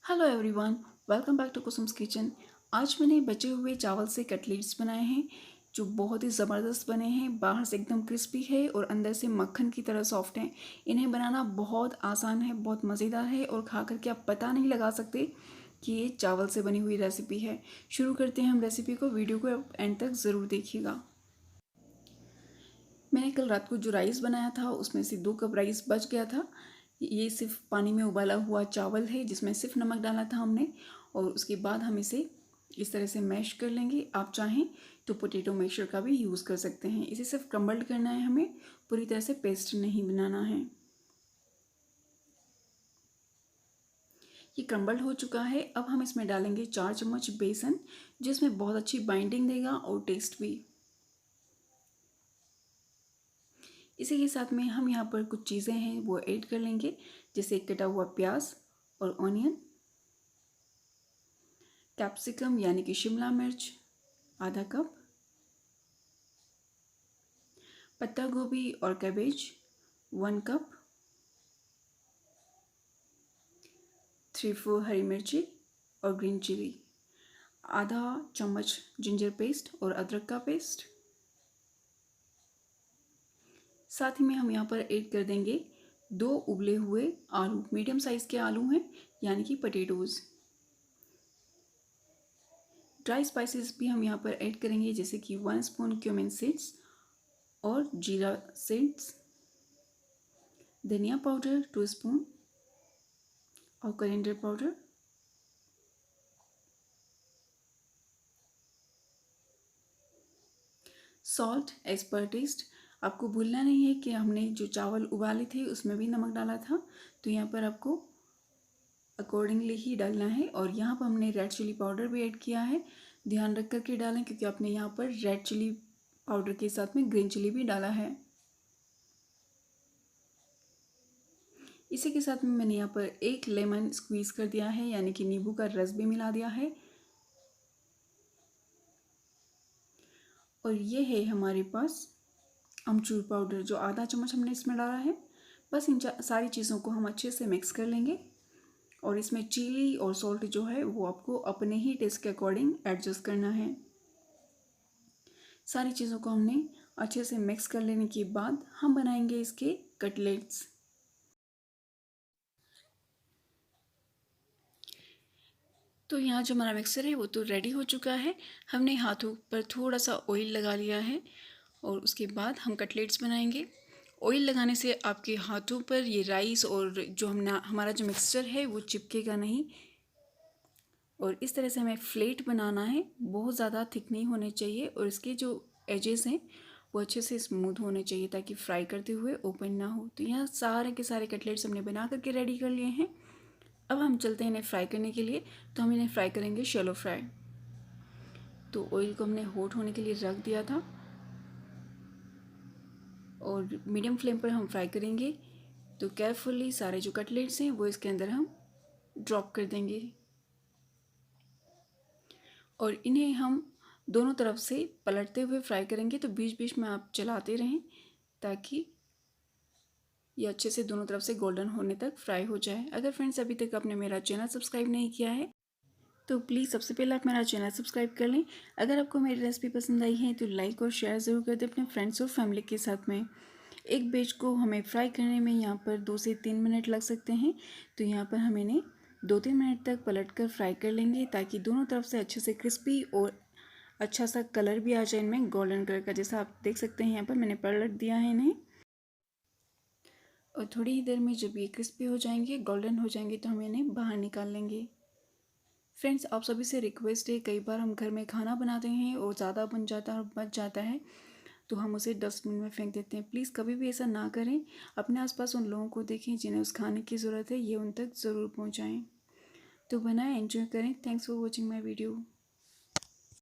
Hello everyone, welcome back to Kusum's kitchen. आज मैंने बचे हुए चावल से कटलेट्स बनाए हैं जो बहुत ही ज़बरदस्त बने हैं। बाहर से एकदम क्रिस्पी है और अंदर से मक्खन की तरह सॉफ्ट हैं। इन्हें बनाना बहुत आसान है, बहुत मज़ेदार है और खा करके आप पता नहीं लगा सकते कि ये चावल से बनी हुई रेसिपी है। शुरू करते हैं हम रेसिपी को। वीडियो को आप एंड तक ज़रूर देखिएगा। मैंने कल रात को जो राइस बनाया था उसमें से 2 कप राइस बच गया था। ये सिर्फ पानी में उबाला हुआ चावल है जिसमें सिर्फ नमक डाला था हमने। और उसके बाद हम इसे इस तरह से मैश कर लेंगे। आप चाहें तो पोटैटो मैशर का भी यूज़ कर सकते हैं। इसे सिर्फ क्रम्बल्ड करना है, हमें पूरी तरह से पेस्ट नहीं बनाना है। ये क्रम्बल्ड हो चुका है। अब हम इसमें डालेंगे 4 चम्मच बेसन, जिसमें बहुत अच्छी बाइंडिंग देगा और टेस्ट भी। इसी के साथ में हम यहाँ पर कुछ चीज़ें हैं वो ऐड कर लेंगे, जैसे कटा हुआ प्याज और ऑनियन, कैप्सिकम यानी कि शिमला मिर्च आधा कप, पत्ता गोभी और कैबेज 1 कप, 3-4 हरी मिर्ची और ग्रीन चिली, आधा चम्मच जिंजर पेस्ट और अदरक का पेस्ट। साथ ही में हम यहाँ पर ऐड कर देंगे 2 उबले हुए आलू, मीडियम साइज़ के आलू हैं यानी कि पटेटोज़। ड्राई स्पाइसेस भी हम यहाँ पर ऐड करेंगे, जैसे कि 1 स्पून क्यूमिन सीड्स और जीरा सीड्स, धनिया पाउडर 2 स्पून और coriander powder, salt as per taste. आपको भूलना नहीं है कि हमने जो चावल उबाले थे उसमें भी नमक डाला था, तो यहाँ पर आपको अकॉर्डिंगली ही डालना है। और यहाँ पर हमने रेड चिली पाउडर भी ऐड किया है। ध्यान रख कर के डालें क्योंकि आपने यहाँ पर रेड चिली पाउडर के साथ में ग्रीन चिली भी डाला है। इसी के साथ में मैंने यहाँ पर 1 लेमन स्क्वीज़ कर दिया है, यानी कि नींबू का रस भी मिला दिया है। और ये है हमारे पास अमचूर पाउडर, जो आधा चम्मच हमने इसमें डाला है। बस इन सारी चीज़ों को हम अच्छे से मिक्स कर लेंगे। और इसमें चिली और सॉल्ट जो है वो आपको अपने ही टेस्ट के अकॉर्डिंग एडजस्ट करना है। सारी चीज़ों को हमने अच्छे से मिक्स कर लेने के बाद हम बनाएंगे इसके कटलेट्स। तो यहाँ जो हमारा मिक्सर है वो तो रेडी हो चुका है। हमने हाथों पर थोड़ा सा ऑयल लगा लिया है और उसके बाद हम कटलेट्स बनाएंगे। ऑयल लगाने से आपके हाथों पर ये राइस और जो हमारा जो मिक्सचर है वो चिपकेगा नहीं। और इस तरह से हमें फ्लेट बनाना है, बहुत ज़्यादा थिक नहीं होने चाहिए और इसके जो एजेस हैं वो अच्छे से स्मूथ होने चाहिए ताकि फ्राई करते हुए ओपन ना हो। तो यहाँ सारे के सारे कटलेट्स हमने बना करके रेडी कर लिए हैं। अब हम चलते हैं इन्हें फ्राई करने के लिए। तो हम इन्हें फ्राई करेंगे शैलो फ्राई। तो ऑयल को हमने हॉट होने के लिए रख दिया था और मीडियम फ्लेम पर हम फ्राई करेंगे। तो केयरफुली सारे जो कटलेट्स हैं वो इसके अंदर हम ड्रॉप कर देंगे और इन्हें हम दोनों तरफ से पलटते हुए फ्राई करेंगे। तो बीच बीच में आप चलाते रहें ताकि ये अच्छे से दोनों तरफ से गोल्डन होने तक फ्राई हो जाए। अगर फ्रेंड्स अभी तक आपने मेरा चैनल सब्सक्राइब नहीं किया है तो प्लीज़ सबसे पहले आप मेरा चैनल सब्सक्राइब कर लें। अगर आपको मेरी रेसिपी पसंद आई है तो लाइक और शेयर ज़रूर कर दें अपने फ्रेंड्स और फैमिली के साथ में। एक बैच को हमें फ्राई करने में यहाँ पर 2 से 3 मिनट लग सकते हैं। तो यहाँ पर हम इन्हें 2-3 मिनट तक पलट कर फ्राई कर लेंगे ताकि दोनों तरफ से अच्छे से क्रिस्पी और अच्छा सा कलर भी आ जाए इनमें, गोल्डन कलर का। जैसा आप देख सकते हैं यहाँ पर मैंने पलट दिया है इन्हें। और थोड़ी ही देर में जब ये क्रिस्पी हो जाएंगे, गोल्डन हो जाएंगे, तो हम इन्हें बाहर निकाल लेंगे। फ्रेंड्स, आप सभी से रिक्वेस्ट है, कई बार हम घर में खाना बनाते हैं और ज़्यादा बन जाता है और बच जाता है तो हम उसे डस्टबिन में फेंक देते हैं। प्लीज़ कभी भी ऐसा ना करें। अपने आसपास उन लोगों को देखें जिन्हें उस खाने की ज़रूरत है, ये उन तक ज़रूर पहुंचाएं। तो बनाएं, एंजॉय करें। Thanks for watching my video.